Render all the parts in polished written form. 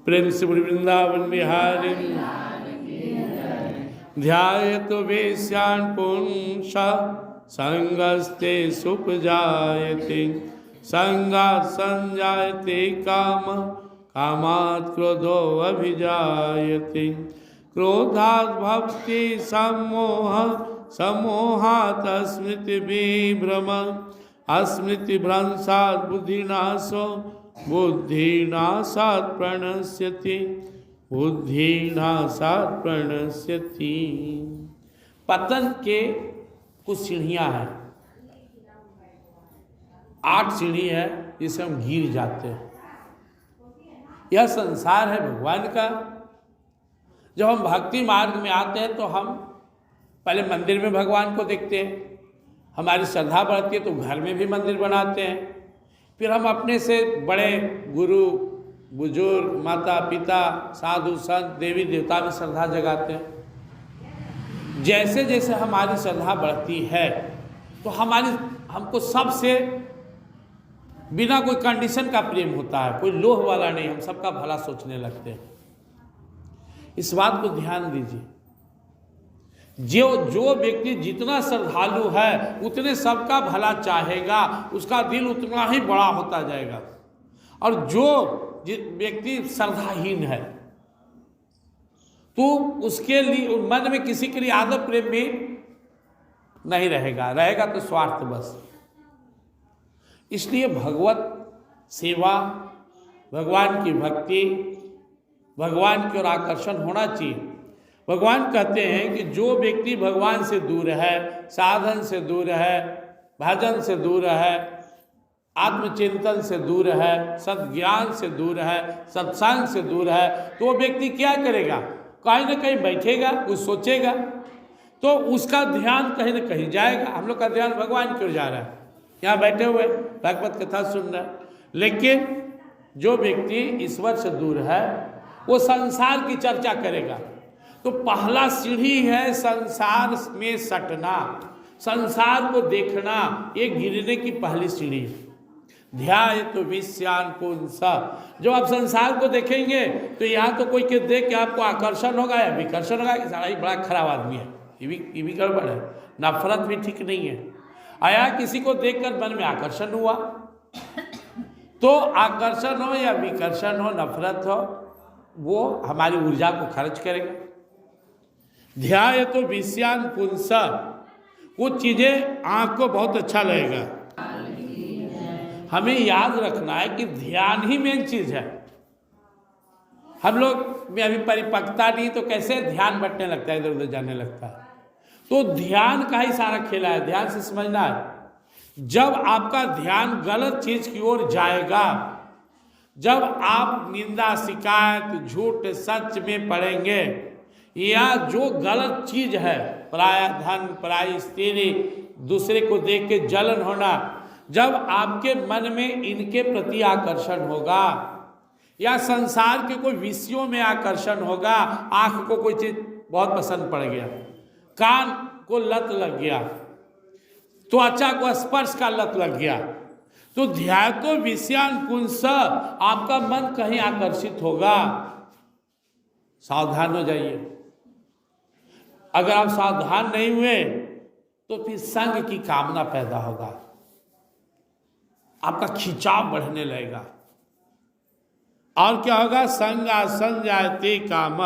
प्रेम से वृंदावन बिहारी ध्यायतो वेश्यान् पुंस संगस्ते सुपजायते संगात् संजायते काम कामात् क्रोधो अभिजायते क्रोधात् भक्ति सम्मोह सम्मोहात् स्मृति विभ्रम स्मृति भ्रंशात् बुद्धिनाशो बुद्धिनाशात् प्रणश्यति बुद्धिनाशात् प्रणश्यति। पतन के कुछ सीढ़ियाँ हैं, 8 सीढ़ी है जिसे हम गिर जाते हैं। यह संसार है भगवान का। जब हम भक्ति मार्ग में आते हैं तो हम पहले मंदिर में भगवान को देखते हैं, हमारी श्रद्धा बढ़ती है तो घर में भी मंदिर बनाते हैं, फिर हम अपने से बड़े गुरु बुजुर्ग माता पिता साधु संत देवी देवता में श्रद्धा जगाते हैं। जैसे जैसे हमारी श्रद्धा बढ़ती है तो हमको सबसे बिना कोई कंडीशन का प्रेम होता है, कोई लोभ वाला नहीं, हम सबका भला सोचने लगते हैं। इस बात को ध्यान दीजिए, जो व्यक्ति जितना श्रद्धालु है उतने सबका भला चाहेगा, उसका दिल उतना ही बड़ा होता जाएगा। और जो व्यक्ति श्रद्धाहीन है तो उसके लिए मन में किसी के लिए आदर प्रेम भी नहीं रहेगा तो स्वार्थ बस। इसलिए भगवत सेवा, भगवान की भक्ति, भगवान की ओर आकर्षण होना चाहिए। भगवान कहते हैं कि जो व्यक्ति भगवान से दूर है, साधन से दूर है, भजन से दूर है, आत्मचिंतन से दूर है, सद्ज्ञान से दूर है, सत्संग से दूर है, तो वो व्यक्ति क्या करेगा? कहीं ना कहीं बैठेगा, कुछ सोचेगा, तो उसका ध्यान कहीं ना कहीं जाएगा। हम लोग का ध्यान भगवान की ओर जा रहा है, यहाँ बैठे हुए भागवत कथा सुन रहे हैं। लेकिन जो व्यक्ति ईश्वर से दूर है वो संसार की चर्चा करेगा। तो पहला सीढ़ी है संसार में सटना, संसार को देखना, ये गिरने की पहली सीढ़ी है। ध्यायतो वेश्यान् पुंस, जब आप संसार को देखेंगे तो यहाँ तो कोई के देख के आपको आकर्षण होगा या विकर्षण होगा कि सारा ही बड़ा खराब आदमी है, ये भी गड़बड़ है, नफरत भी ठीक नहीं है। आया किसी को देखकर मन में आकर्षण हुआ, तो आकर्षण हो या विकर्षण हो, नफरत हो, वो हमारी ऊर्जा को खर्च करेगा। ध्यायतो वेश्यान् पुंस, वो चीज़ें आँख को बहुत अच्छा लगेगा। हमें याद रखना है कि ध्यान ही मेन चीज़ है। हम लोग में अभी परिपक्वता नहीं तो कैसे ध्यान बंटने लगता है, इधर उधर जाने लगता है। तो ध्यान का ही सारा खेला है, ध्यान से समझना है। जब आपका ध्यान गलत चीज़ की ओर जाएगा, जब आप निंदा शिकायत झूठ सच में पड़ेंगे, या जो गलत चीज है, पराया धन पराई स्त्री, दूसरे को देख के जलन होना, जब आपके मन में इनके प्रति आकर्षण होगा, या संसार के कोई विषयों में आकर्षण होगा, आंख को कोई चीज बहुत पसंद पड़ गया, कान को लत लग गया, त्वचा को स्पर्श का लत लग गया, तो ध्यायतो वेश्यान् पुंस, आपका मन कहीं आकर्षित होगा। सावधान हो जाइए। अगर आप सावधान नहीं हुए तो फिर संग की कामना पैदा होगा, आपका खिंचाव बढ़ने लगेगा, और क्या होगा? संगा संजायते काम,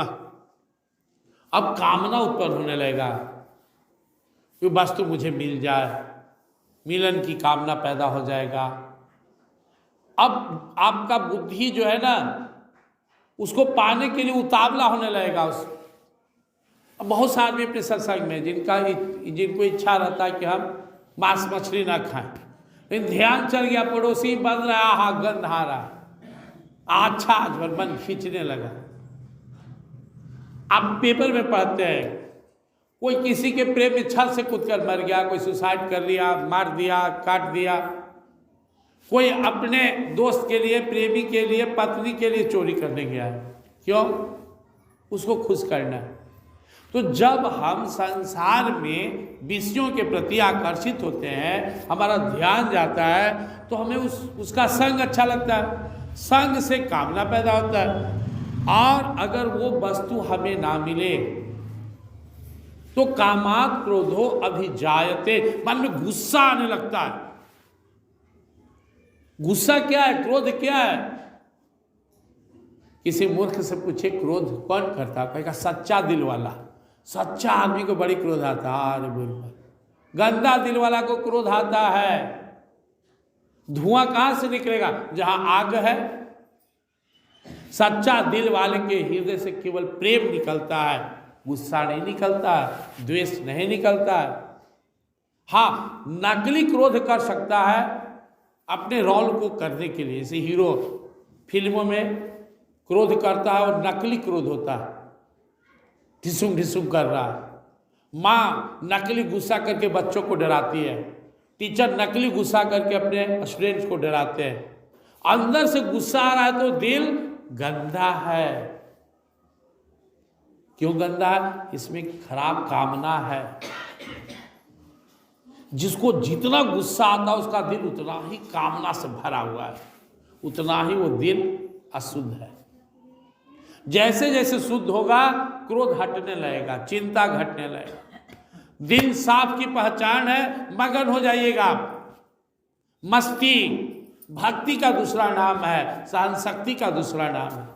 अब कामना उत्पन्न होने लगेगा कि वस्तु मुझे मिल जाए, मिलन की कामना पैदा हो जाएगा। अब आपका बुद्धि जो है ना, उसको पाने के लिए उतावला होने लगेगा। अब बहुत सारे आदमी अपने सत्संग में जिनको इच्छा रहता है कि हम मांस मछली ना खाएं, लेकिन ध्यान चल गया, पड़ोसी बन रहा, हा गंध आ रहा, अच्छा आज भर मन खींचने लगा। आप पेपर में पढ़ते हैं कोई किसी के प्रेम में छत से कूदकर मर गया, कोई सुसाइड कर लिया, मार दिया, काट दिया, कोई अपने दोस्त के लिए, प्रेमी के लिए, पत्नी के लिए चोरी करने गया है। क्यों? उसको खुश करना है। तो जब हम संसार में विषयों के प्रति आकर्षित होते हैं, हमारा ध्यान जाता है, तो हमें उसका संग अच्छा लगता है, संग से कामना पैदा होता है। और अगर वो वस्तु हमें ना मिले तो कामात क्रोधो अभिजायते, मन में गुस्सा आने लगता है। गुस्सा क्या है, क्रोध क्या है? किसी मूर्ख से पूछे क्रोध कौन करता है, कहेगा सच्चा दिल वाला। सच्चा आदमी को बड़ी क्रोध आता है। अरे बोल, गंदा दिल वाला को क्रोध आता है। धुआं कहां से निकलेगा? जहां आग है। सच्चा दिल वाले के हृदय से केवल प्रेम निकलता है, गुस्सा नहीं निकलता है, द्वेष नहीं निकलता है। हाँ, नकली क्रोध कर सकता है अपने रोल को करने के लिए। जैसे हीरो फिल्मों में क्रोध करता है और नकली क्रोध होता है, ढिसुम ढिसुम कर रहा है। माँ नकली गुस्सा करके बच्चों को डराती है, टीचर नकली गुस्सा करके अपने स्टूडेंट्स को डराते हैं। अंदर से गुस्सा आ रहा है तो दिल गंदा है। क्यों गंदा है? इसमें खराब कामना है। जिसको जितना गुस्सा आता है उसका दिल उतना ही कामना से भरा हुआ है, उतना ही वो दिल अशुद्ध है। जैसे जैसे शुद्ध होगा क्रोध हटने लगेगा, चिंता घटने लगेगा। दिल साफ की पहचान है, मगन हो जाइएगा आप। मस्ती भक्ति का दूसरा नाम है, सहन शक्ति का दूसरा नाम है।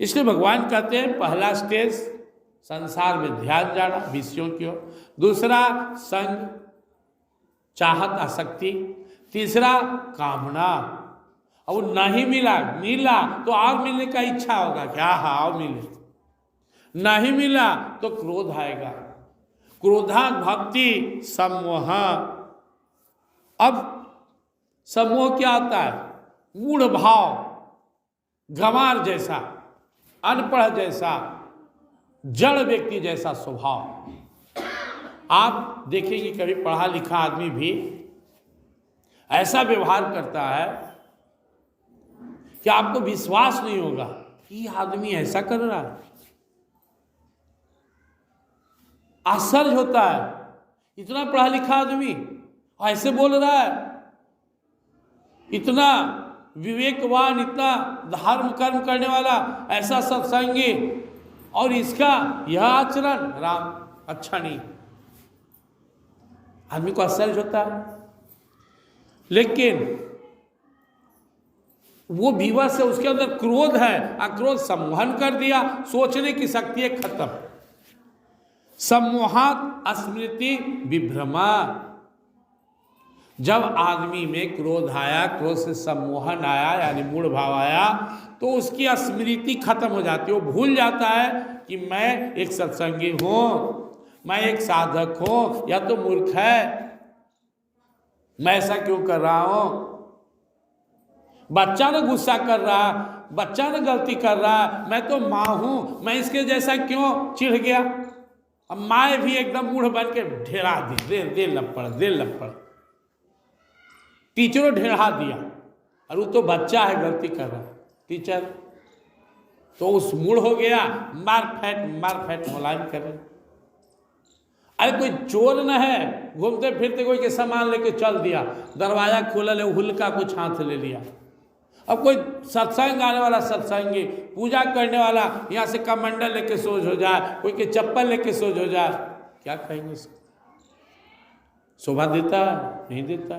इसलिए भगवान कहते हैं पहला स्टेज संसार में ध्यान जाना विषयों की ओर, दूसरा संग चाहत आसक्ति, तीसरा कामना। और नहीं मिला तो और मिलने का इच्छा होगा, क्या हाँ और मिले। नहीं मिला तो क्रोध आएगा, क्रोधा भक्ति सम्मोह। अब सम्मोह क्या आता है? मूढ़ भाव, गंवार जैसा, अनपढ़ जैसा, जड़ व्यक्ति जैसा स्वभाव। आप देखेंगे कभी पढ़ा लिखा आदमी भी ऐसा व्यवहार करता है कि आपको विश्वास नहीं होगा कि ये आदमी ऐसा कर रहा है। आश्चर्य होता है, इतना पढ़ा लिखा आदमी ऐसे बोल रहा है, इतना विवेकवान, इतना धर्म कर्म करने वाला, ऐसा सत्संगी, और इसका यह आचरण राम अच्छा नहीं। आदमी को आश्चर्य होता है। लेकिन वो विवश है, उसके अंदर क्रोध है, अक्रोध सम्मोहन कर दिया, सोचने की शक्ति है खत्म। सम्मोहात स्मृति विभ्रमा। जब आदमी में क्रोध आया, क्रोध से सम्मोहन आया यानी मूढ़ भाव आया, तो उसकी स्मृति खत्म हो जाती है। वो भूल जाता है कि मैं एक सत्संगी हूं, मैं एक साधक हूं, या तो मूर्ख है, मैं ऐसा क्यों कर रहा हूं। बच्चा ने गुस्सा कर रहा है, बच्चा ने गलती कर रहा है, मैं तो माँ हूं, मैं इसके जैसा क्यों चिढ़ गया। अब माए भी एकदम मूढ़ बन के ढेरा दी, दे लपड़। टीचरों ढेरा दिया, और वो तो बच्चा है, गलती कर रहा है। टीचर तो उस मूढ़ हो गया, मार फैट मुलायम करे। अरे कोई चोर न है, घूमते फिरते कोई के सामान लेके चल दिया, दरवाजा खोलल है, हुल्का कुछ हाथ ले लिया। अब कोई सत्संग आने वाला सत्संगी, पूजा करने वाला यहाँ से कमंडल लेके सोच हो जाए, कोई के चप्पल लेके सोच हो जाए, क्या कहेंगे उसको? शोभा देता है? नहीं देता।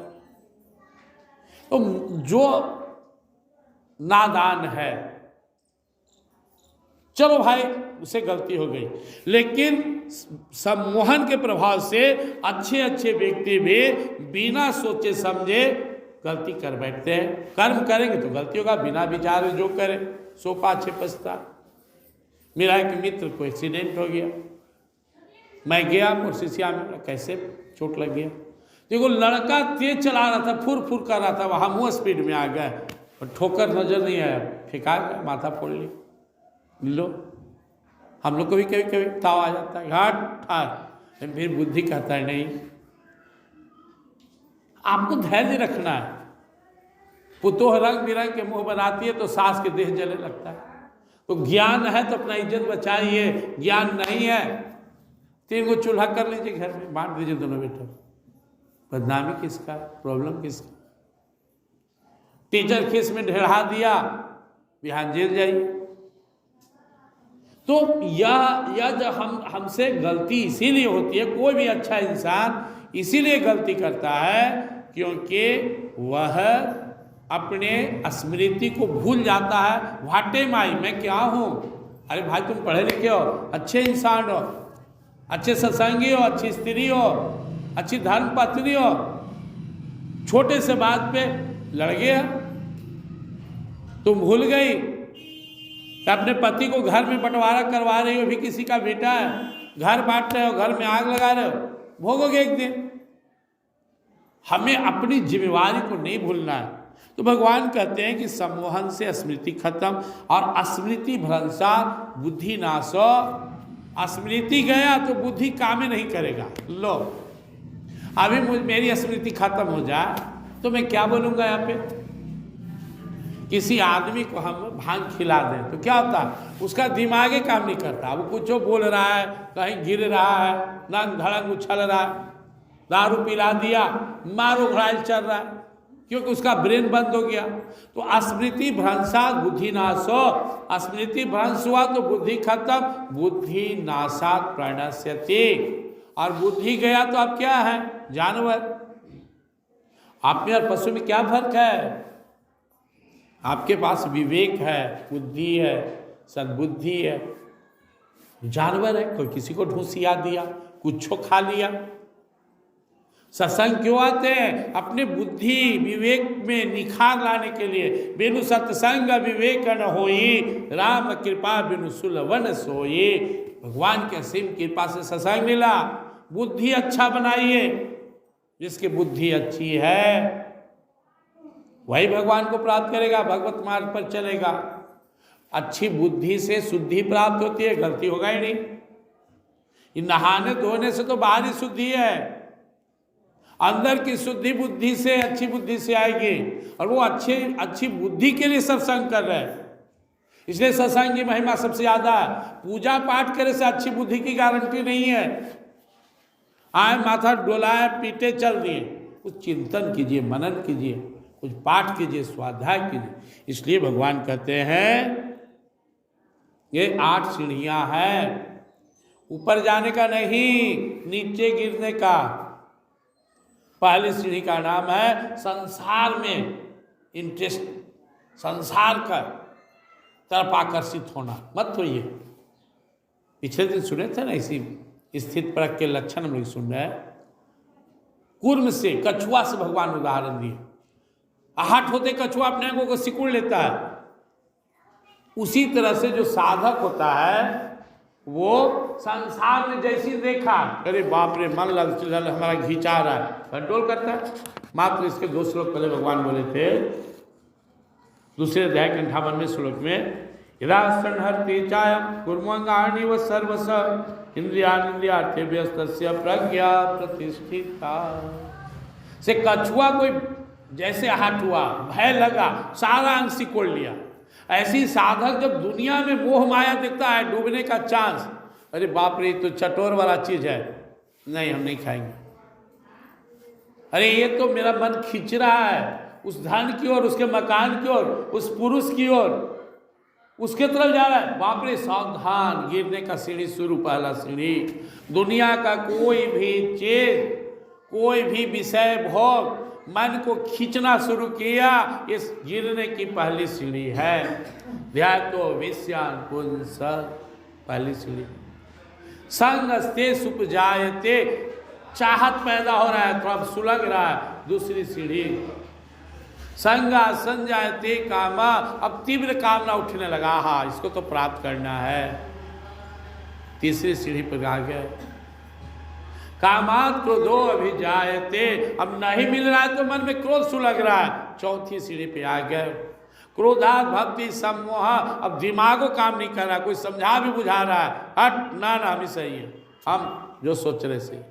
तो जो नादान है, चलो भाई उसे गलती हो गई, लेकिन सम्मोहन के प्रभाव से अच्छे अच्छे व्यक्ति भी बिना सोचे समझे गलती कर बैठते हैं। कर्म करेंगे तो गलती होगा, बिना विचार जो करे सो पाछे पछता। मेरा एक मित्र को एक्सीडेंट हो गया, मैं गया मुर्शिसिया में, कैसे चोट लग गया। देखो लड़का तेज चला रहा था, फुर फुर कर रहा था, वहाँ हम स्पीड में आ गए और ठोकर नजर नहीं आया, फेंका गया, माथा फोड़ लिया। लो हम लोग को भी कभी कभी ताव आ जाता है, घाट ठार, फिर बुद्धि कहता है नहीं, आपको धैर्य रखना है। पुतोह रंग बिरंग के मुंह बनाती है तो सास के देह जलने लगता है। तो ज्ञान है तो अपना इज्जत बचाइए, ज्ञान नहीं है 3 गो चूल्हा कर लीजिए घर में, बांट दीजिए दोनों बेटों। बदनामी किसका, प्रॉब्लम किसका? टीचर केस में ढेरा दिया, बिहान जेल जाइए। तो यह जब हमसे गलती इसीलिए होती है, कोई भी अच्छा इंसान इसीलिए गलती करता है क्योंकि वह अपने स्मृति को भूल जाता है। वाटे माई मैं क्या हूँ, अरे भाई तुम पढ़े लिखे हो, अच्छे इंसान हो, अच्छे सत्संगी हो, अच्छी स्त्री हो, अच्छी धर्म पत्नी हो, छोटे से बात पे लड़ गया, तुम भूल गई कि अपने पति को घर में बंटवारा करवा रही हो, भी किसी का बेटा है, घर बांट रहे हो, घर में आग लगा रहे हो, भोगोगे एक दिन। हमें अपनी जिम्मेवारी को नहीं भूलना है। तो भगवान कहते हैं कि सम्मोहन से स्मृति खत्म और स्मृति भ्रंशात बुद्धि नाशो। स्मृति गया तो बुद्धि काम नहीं करेगा। लो अभी मेरी स्मृति खत्म हो जाए तो मैं क्या बोलूँगा यहाँ पे। किसी आदमी को हम भांग खिला दें तो क्या होता है, उसका दिमाग ही काम नहीं करता, वो कुछ बोल रहा है, कहीं गिर रहा है, नंग धड़ंग उछल रहा है, दारू पिला दिया, मारो घायल चल रहा है, क्योंकि उसका ब्रेन बंद हो गया। तो स्मृति भ्रंशात बुद्धि नाशो, स्मृति भ्रंश हुआ तो बुद्धि खत्म, बुद्धि नाशात प्रणश्यति, और बुद्धि गया तो अब क्या है, जानवर। आप में और पशु में क्या फर्क है? आपके पास विवेक है, बुद्धि है, सद्बुद्धि है। जानवर है, कोई किसी को ढूंसिया दिया, कुछ खा लिया। सत्संग क्यों आते हैं? अपने बुद्धि विवेक में निखार लाने के लिए। बिनु सत्संग विवेक न होई, राम कृपा बिनु सुलवन सोई। भगवान के असीम कृपा से सत्संग मिला, बुद्धि अच्छा बनाइए। जिसकी बुद्धि अच्छी है वही भगवान को प्राप्त करेगा, भगवत मार्ग पर चलेगा। अच्छी बुद्धि से शुद्धि प्राप्त होती है, गलती होगा ही नहीं। ये नहाने धोने से तो बाहरी शुद्धि है, अंदर की शुद्धि बुद्धि से, अच्छी बुद्धि से आएगी। और वो अच्छी बुद्धि के लिए सत्संग कर रहे हैं, इसलिए सत्संग की महिमा सबसे ज्यादा है। पूजा पाठ करे से अच्छी बुद्धि की गारंटी नहीं है। आए माथा डोलाए पीटे चल दिए, कुछ चिंतन कीजिए, मनन कीजिए, कुछ पाठ कीजिए, स्वाध्याय कीजिए। इसलिए भगवान कहते हैं ये 8 सीढ़ियां हैं, ऊपर जाने का नहीं, नीचे गिरने का। पहली सीढ़ी का नाम है संसार में इंटरेस्ट, संसार का तरफ आकर्षित होना। मत होइए। पिछले दिन सुने थे ना, इसी स्थित परक के लक्षण हम लोग सुन रहे हैं। कूर्म से, कछुआ से भगवान उदाहरण दिए। आहट होते कछुआ अपने आंखों को सिकुड़ लेता है, उसी तरह से जो साधक होता है वो संसार में जैसी देखा, अरे बाप रे मन लल हमारा घिंचा रहा है, कंट्रोल करता है। मात्र इसके 2 श्लोक पहले भगवान बोले थे, दूसरे अध्याय के 58वें श्लोक में, यदा संहरति चायम कुर्मंगानि व सर्वस इंद्रियार्थेभ्यस्तस्य प्रज्ञा प्रतिष्ठिता। से कछुआ कोई जैसे आहट हुआ, भय लगा, सारा अंग सिकोड़ लिया। ऐसी साधक जब दुनिया में मोह माया दिखता है, डूबने का चांस, अरे बाप रे तो चटोर वाला चीज है, नहीं हम नहीं खाएंगे। अरे ये तो मेरा मन खींच रहा है उस धन की ओर, उसके मकान की ओर, उस पुरुष की ओर, उसके तरफ जा रहा है, बाप रे सावधान, गिरने का सीढ़ी शुरू। पहला सीढ़ी, दुनिया का कोई भी चीज, कोई भी विषय भोग मन को खींचना शुरू किया, इस गिरने की पहली सीढ़ी है। ध्यातो विषयान पुंस, पहली सीढ़ी। संग स्ते सुपजायते, चाहत पैदा हो रहा है, थोड़ा सुलग रहा है, दूसरी सीढ़ी। संगा संजायते कामा, अब तीव्र कामना उठने लगा, हाँ इसको तो प्राप्त करना है, तीसरी सीढ़ी पर आ गए। कामात क्रोधो अभिजायते, अब नहीं मिल रहा है तो मन में क्रोध सुलग रहा है, चौथी सीढ़ी पे आ गए। क्रोधात भक्ति सम्मोह, अब दिमागो काम नहीं कर रहा, कोई समझा भी बुझा रहा है, हट ना ना हम ही सही है, हम जो सोच रहे से।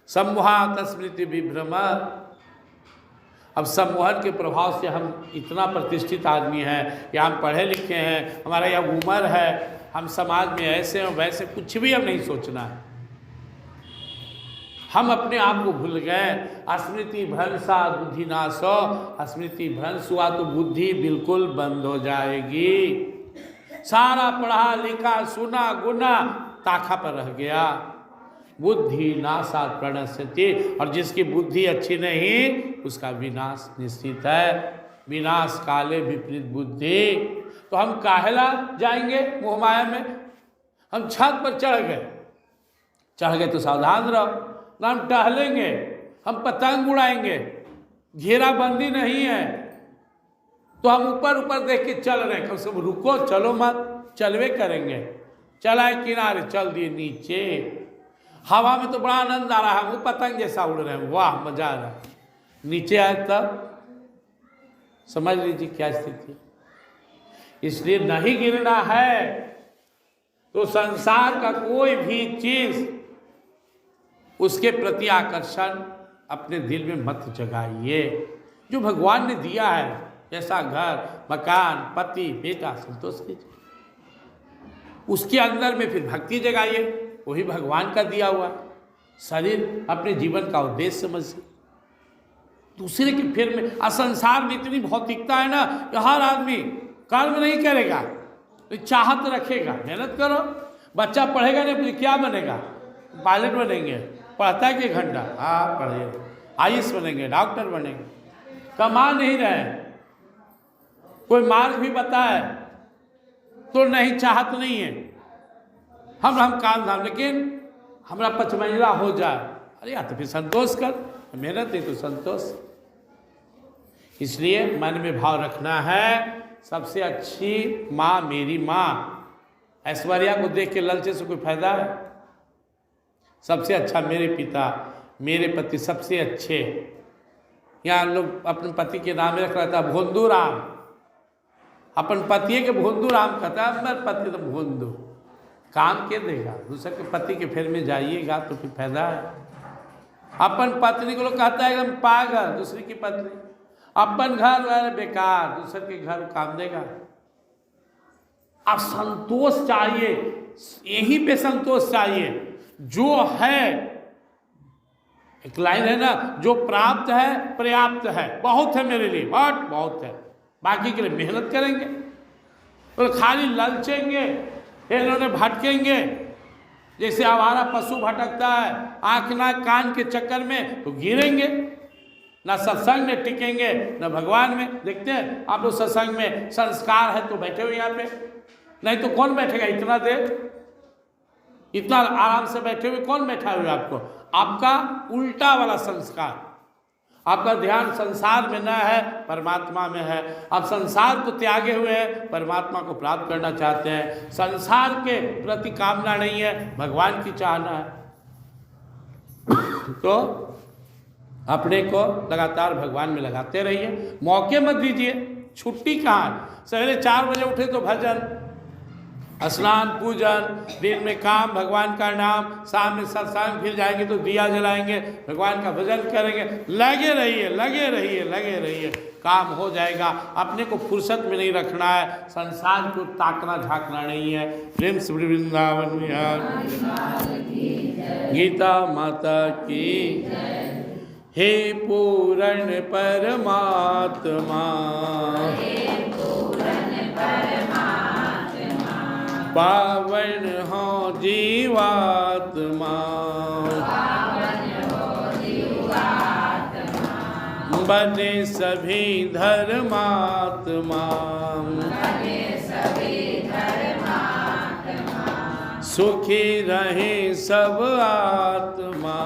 सम्मोहात स्मृति विभ्रम, अब सम्मोहन के प्रभाव से हम इतना प्रतिष्ठित आदमी हैं कि हम पढ़े लिखे हैं, हमारा यह उम्र है, हम समाज में ऐसे हैं वैसे, कुछ भी हम नहीं सोचना है। हम अपने आप को भूल गए। स्मृति भ्रंशा बुद्धि नाशो, स्मृति भ्रंश हुआ तो बुद्धि बिल्कुल बंद हो जाएगी। सारा पढ़ा लिखा सुना गुना ताखा पर रह गया। बुद्धि नाशात् प्रणश्यति, और जिसकी बुद्धि अच्छी नहीं उसका विनाश निश्चित है। विनाश काले विपरीत बुद्धि। तो हम काहेला जाएंगे मोह माया में? हम छत पर चढ़ गए तो सावधान रहो ना। हम टहलेंगे, हम पतंग उड़ाएंगे, घेराबंदी नहीं है तो हम ऊपर ऊपर देख के चल रहे हैं। कम से कम रुको, चलो मत, चलवे करेंगे। चलाए किनारे, चल दिए नीचे। हवा में तो बड़ा आनंद आ रहा है, वो पतंग जैसा उड़ रहे हैं, वाह मजा आ रहा है। नीचे आए तब समझ लीजिए क्या स्थिति। इसलिए नहीं गिरना है तो संसार का कोई भी चीज उसके प्रति आकर्षण अपने दिल में मत जगाइए। जो भगवान ने दिया है, जैसा घर मकान पति बेटा, संतोष कीजिए। उसके अंदर में फिर भक्ति जगाइए, वही भगवान का दिया हुआ शरीर अपने जीवन का उद्देश्य समझिए। दूसरे के फिर में असंसार में इतनी भौतिकता है ना कि हर आदमी कर्म नहीं करेगा, तो चाहत रखेगा। मेहनत करो, बच्चा पढ़ेगा नहीं तो क्या बनेगा? पायलट बनेंगे। पढ़ता है कि घंटा, हाँ पढ़िए, आईएएस बनेंगे, डॉक्टर बनेंगे। कमा नहीं रहे, कोई मार्ग भी बताए तो नहीं, चाहत नहीं है। हम काम धाम, लेकिन हमारा 5 मंजिला हो जाए, अरे यार तो फिर संतोष कर, मेहनत नहीं तो संतोष। इसलिए मन में भाव रखना है, सबसे अच्छी माँ मेरी माँ। ऐश्वर्या को देख के ललचे से कोई फायदा है? सबसे अच्छा मेरे पिता, मेरे पति सबसे अच्छे। यहाँ लोग अपने पति के नाम में रख रहा था भोंदू राम, अपन पति के भोंदू राम कहता है, मेरे पति तो भोंदू। काम के देगा? दूसरे के पति के फेर में जाइएगा तो फिर फायदा है। अपन पत्नी को लोग कहता है एकदम पागल, दूसरी की पत्नी। अपन घर वाले बेकार, दूसरे के घर काम देगा। अब संतोष चाहिए, यहीं पे संतोष चाहिए। जो है, एक लाइन है ना, जो प्राप्त है पर्याप्त है, बहुत है मेरे लिए, बहुत है, बाकी के लिए मेहनत करेंगे। तो खाली ललचेंगे, इन्होंने भटकेंगे जैसे आवारा पशु भटकता है आँख नाक कान के चक्कर में, तो गिरेंगे। ना सत्संग में टिकेंगे ना भगवान में। देखते हैं आप लोग सत्संग में संस्कार है तो बैठे हुए यहाँ पे, नहीं तो कौन बैठेगा इतना देर? इतना आराम से बैठे हुए कौन बैठा हुआ आपको? आपका उल्टा वाला संस्कार, आपका ध्यान संसार में न है, परमात्मा में है। आप संसार को त्यागे हुए हैं, परमात्मा को प्राप्त करना चाहते हैं। संसार के प्रति कामना नहीं है, भगवान की चाहना है। तो अपने को लगातार भगवान में लगाते रहिए, मौके मत दीजिए। छुट्टी कहाँ है? सवेरे 4 बजे उठे तो भजन, स्नान पूजन, दिन में काम भगवान का नाम, शाम में सत्संग, फिर जाएंगे तो दिया जलाएंगे, भगवान का भजन करेंगे। लगे रहिए, लगे रहिए, लगे रहिए, काम हो जाएगा। अपने को फुर्सत में नहीं रखना है, संसार को ताकना झांकना नहीं है। प्रेम से वृंदावन विहार गीता माता की। हे पूर्ण परमात्मा, पावन हो जीवात्मा, बने सभी धर्मात्मा, सुखी रहे सब आत्मा।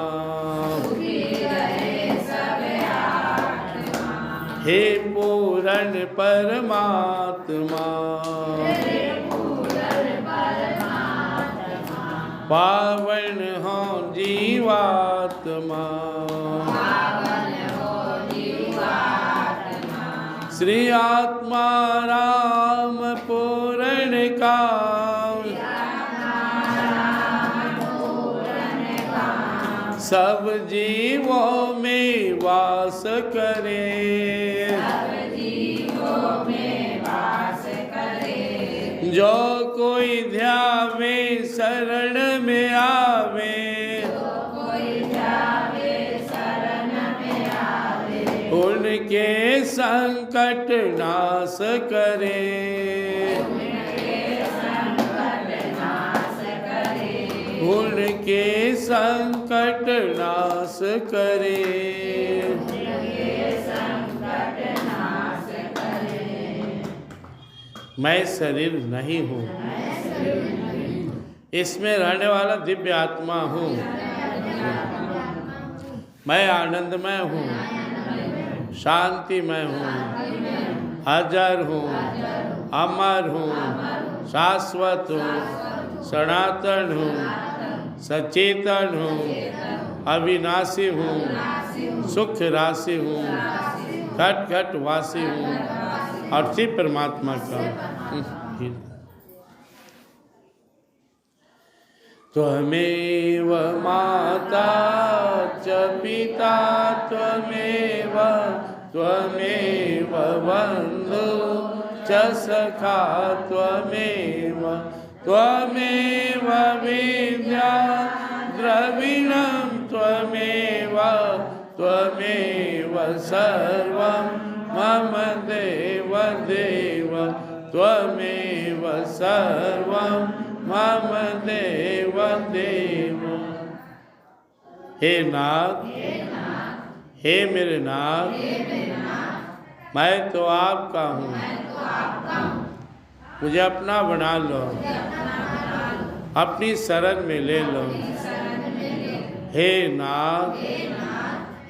हे पूर्ण परमात्मा, पावन हो जीवात्मा, श्री आत्मा राम पूर्ण काम, सब जीवों में वास करे, जो कोई ध्यावे शरण में आवे, उनके संकट नाश करे, उनके संकट नाश करे। मैं शरीर नहीं हूँ, इसमें रहने वाला दिव्य आत्मा हूँ। मैं आनंदमय हूँ, शांतिमय हूँ, अजर हूँ, अमर हूँ, शाश्वत हूँ, सनातन हूँ, सचेतन हूँ, अविनाशी हूँ, सुख राशि हूँ, घट घट वासी हूँ और शिव परमात्मा का। त्वमेव माता च पिता त्वमेव, त्वमेव बन्धु च सखा त्वमेव, त्वमेव विद्या द्रविणं त्वमेव, त्वमेव सर्वं मम देव देव, त्वमेव सर्वं मम देव देव। हे नाथ, हे मेरे नाथ, मैं तो आपका हूँ, मुझे अपना बना लो, अपनी शरण में ले लो। हे नाथ,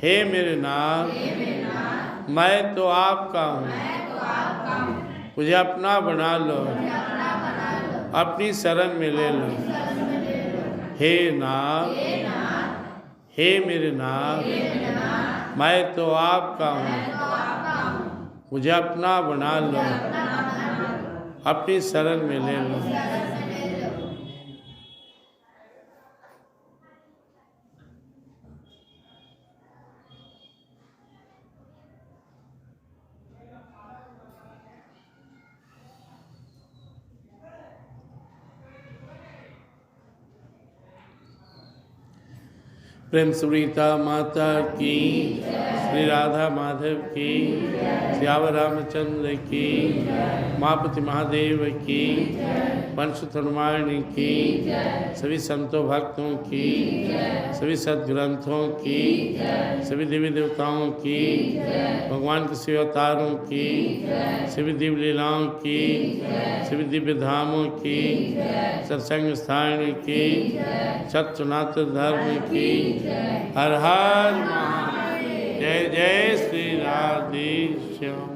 हे मेरे नाथ, मैं तो आपका हूँ, मुझे अपना बना लो, अपनी शरण में ले लो। हे नाथ, हे मेरे नाथ, मैं तो आपका हूँ, मुझे अपना बना लो, अपनी शरण में ले लो। प्रेम सुनीता माता की, श्री राधा माधव की, श्याम रामचंद्र की, मापति महादेव की, वंश तनुमाणी की, सभी संतों भक्तों की, सभी सद्ग्रंथों की, सभी देवी देवताओं की, भगवान के शिव अवतारों की, सभी दिव्य लीलाओं की, सभी दिव्य धामों की, सत्संग स्थान की, सत्यनाथ धर्म की। हर हर महादेव। जय जय श्री राधेश्याम।